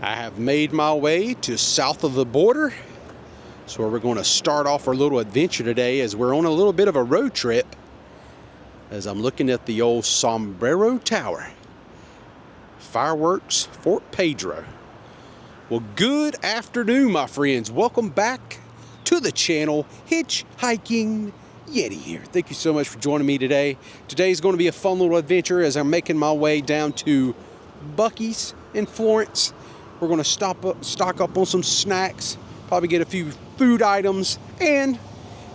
I have made my way to south of the border. So we're going to start off our little adventure today as we're on a little bit of a road trip as I'm looking at the old Sombrero Tower. Fireworks, Fort Pedro. Well, good afternoon, my friends. Welcome back to the channel. Hitchhiking Yeti here. Thank you so much for joining me today. Today's going to be a fun little adventure as I'm making my way down to Buc-ee's in Florence. We're going to stock up on some snacks, probably get a few food items, and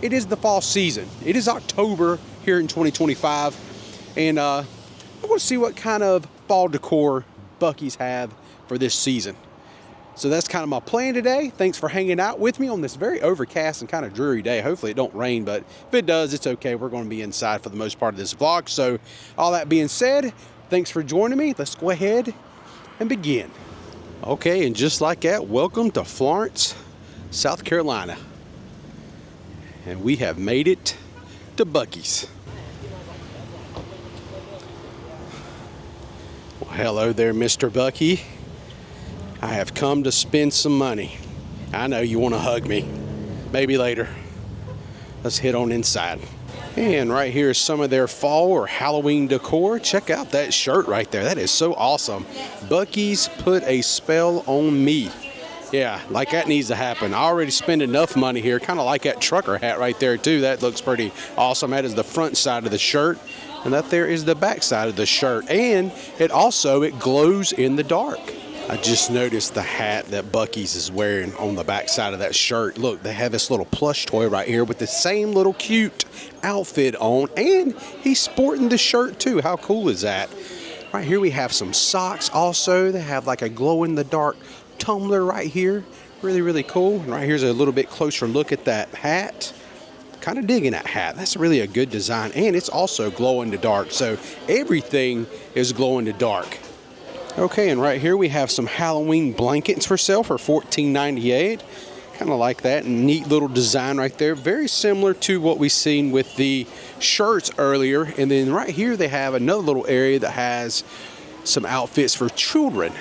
it is the fall season. It is October here in 2025, and I want to see what kind of fall decor Buc-ee's have for this season. So that's kind of my plan today. Thanks for hanging out with me on this very overcast and kind of dreary day. Hopefully it don't rain, but if it does, it's okay. We're going to be inside for the most part of this vlog. So all that being said, thanks for joining me. Let's go ahead and begin. Okay, and just like that, welcome to Florence, South Carolina. And we have made it to Buc-ee's. Well, hello there, Mr. Buc-ee. I have come to spend some money. I know you want to hug me. Maybe later. Let's head on inside. And right here is some of their fall or Halloween decor. Check out that shirt right there. That is so awesome. Buc-ee's put a spell on me. Yeah, like that needs to happen. I already spend enough money here. Kind of like that trucker hat right there too. That looks pretty awesome. That is the front side of the shirt. And that there is the back side of the shirt. And it glows in the dark. I just noticed the hat that Buc-ee's is wearing on the back side of that shirt. Look, they have this little plush toy right here with the same little cute outfit on, and he's sporting the shirt too. How cool is that? Right here we have some socks also. They have like a glow-in-the-dark tumbler right here. Really, really cool. And right here's a little bit closer look at that hat. Kind of digging that hat. That's really a good design, and it's also glow-in-the-dark, so everything is glow-in-the-dark. Okay, and right here we have some Halloween blankets for sale for $14.98. Kind of like that. Neat little design right there. Very similar to what we seen with the shirts earlier. And then right here they have another little area that has some outfits for children.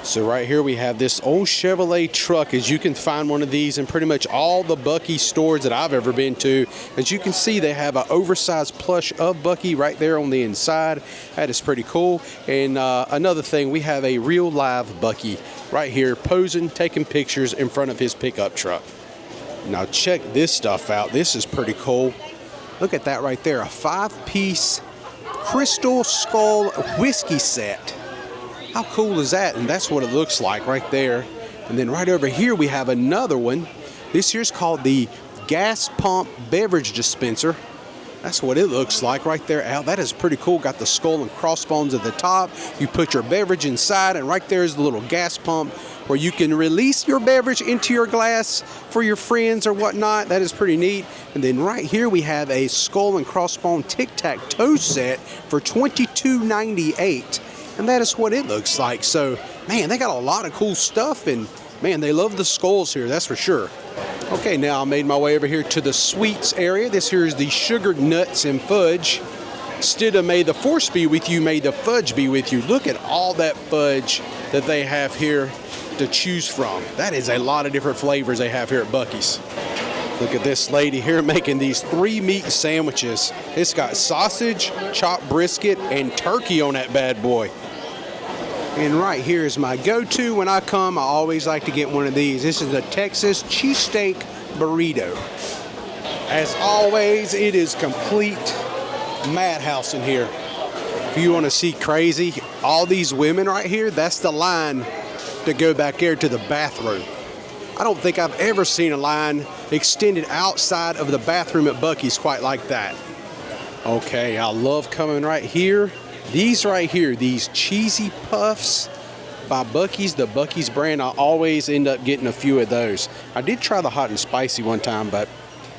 So right here we have this old Chevrolet truck, as you can find one of these in pretty much all the Buc-ee stores that I've ever been to. As you can see, they have an oversized plush of Buc-ee right there on the inside. That is pretty cool. And another thing, we have a real live Buc-ee right here posing, taking pictures in front of his pickup truck. Now check this stuff out. This is pretty cool. Look at that right there, a 5-piece Crystal Skull whiskey set. How cool is that? And that's what it looks like right there. And then right over here we have another one. This here's called the gas pump beverage dispenser. That's what it looks like right there, Al. That is pretty cool. Got the skull and crossbones at the top. You put your beverage inside, and right there is the little gas pump where you can release your beverage into your glass for your friends or whatnot. That is pretty neat. And then right here we have a skull and crossbone tic-tac-toe set for $22.98. And that is what it looks like. So, man, they got a lot of cool stuff, and man, they love the skulls here, that's for sure. Okay, now I made my way over here to the sweets area. This here is the sugared nuts and fudge. Instead of may the force be with you, may the fudge be with you. Look at all that fudge that they have here to choose from. That is a lot of different flavors they have here at Buc-ee's. Look at this lady here making these 3 meat sandwiches. It's got sausage, chopped brisket, and turkey on that bad boy. And right here is my go-to when I come. I always like to get one of these. This is the Texas Cheesesteak Burrito. As always, it is complete madhouse in here. If you want to see crazy, all these women right here, that's the line to go back there to the bathroom. I don't think I've ever seen a line extended outside of the bathroom at Buc-ee's quite like that. Okay, I love coming right here. These right here, these cheesy puffs by Buc-ee's, the Buc-ee's brand, I always end up getting a few of those. I did try the hot and spicy one time, but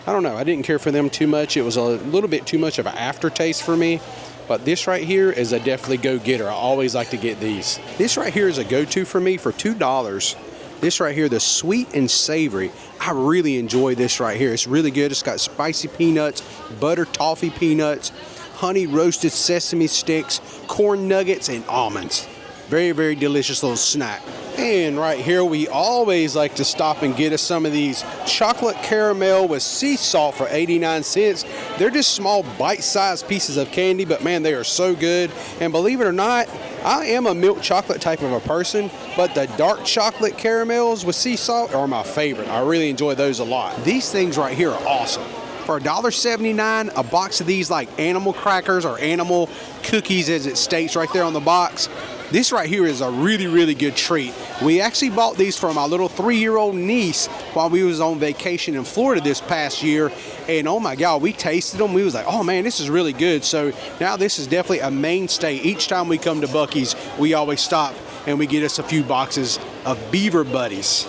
I don't know. I didn't care for them too much. It was a little bit too much of an aftertaste for me. But this right here is a definitely go-getter. I always like to get these. This right here is a go-to for me for $2. This right here, the sweet and savory. I really enjoy this right here. It's really good. It's got spicy peanuts, butter toffee peanuts, honey roasted sesame sticks, corn nuggets, and almonds. Very, very delicious little snack. And right here, we always like to stop and get us some of these chocolate caramel with sea salt for 89 cents. They're just small bite-sized pieces of candy, but man, they are so good. And believe it or not, I am a milk chocolate type of a person, but the dark chocolate caramels with sea salt are my favorite. I really enjoy those a lot. These things right here are awesome. For $1.79, a box of these like animal crackers or animal cookies, as it states right there on the box. This right here is a really, really good treat. We actually bought these for my little 3-year-old niece while we was on vacation in Florida this past year. And oh my God, we tasted them. We was like, oh man, this is really good. So now this is definitely a mainstay. Each time we come to Buc-ee's, we always stop and we get us a few boxes of Beaver Buddies.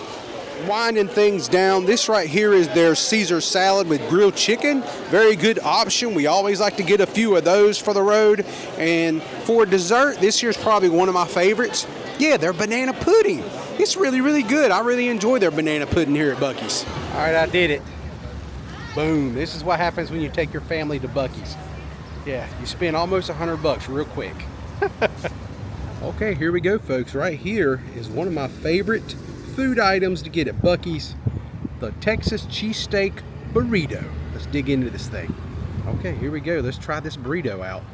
Winding things down, this right here is their Caesar salad with grilled chicken. Very good option. We always like to get a few of those for the road. And for dessert, this here's probably one of my favorites. Yeah, their banana pudding. It's really, really good. I really enjoy their banana pudding here at Buc-ee's. All right, I did it. Boom. This is what happens when you take your family to Buc-ee's. Yeah, you spend almost $100 real quick. Okay, here we go, folks. Right here is one of my favorite food items to get at Buc-ee's, the Texas Cheesesteak Burrito. Let's dig into this thing. Okay, here we go. Let's try this burrito out.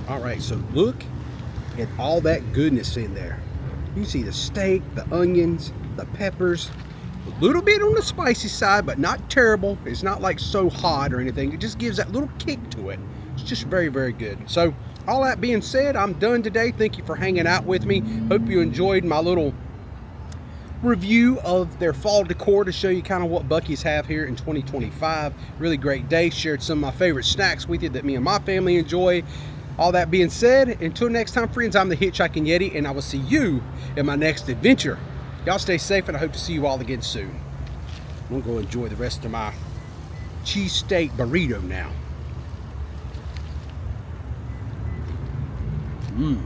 All right, so look at all that goodness in there. You see the steak, the onions, the peppers, a little bit on the spicy side, but not terrible. It's not like so hot or anything. It just gives that little kick to it. It's just very, very good. So all that being said, I'm done today. Thank you for hanging out with me. Hope you enjoyed my little review of their fall decor to show you kind of what Buc-ee's have here in 2025. Really great day. Shared some of my favorite snacks with you that me and my family enjoy. All that being said, until next time, friends, I'm the Hitchhiking Yeti, and I will see you in my next adventure. Y'all stay safe, and I hope to see you all again soon. I'm going to go enjoy the rest of my cheesesteak burrito now. Mmm.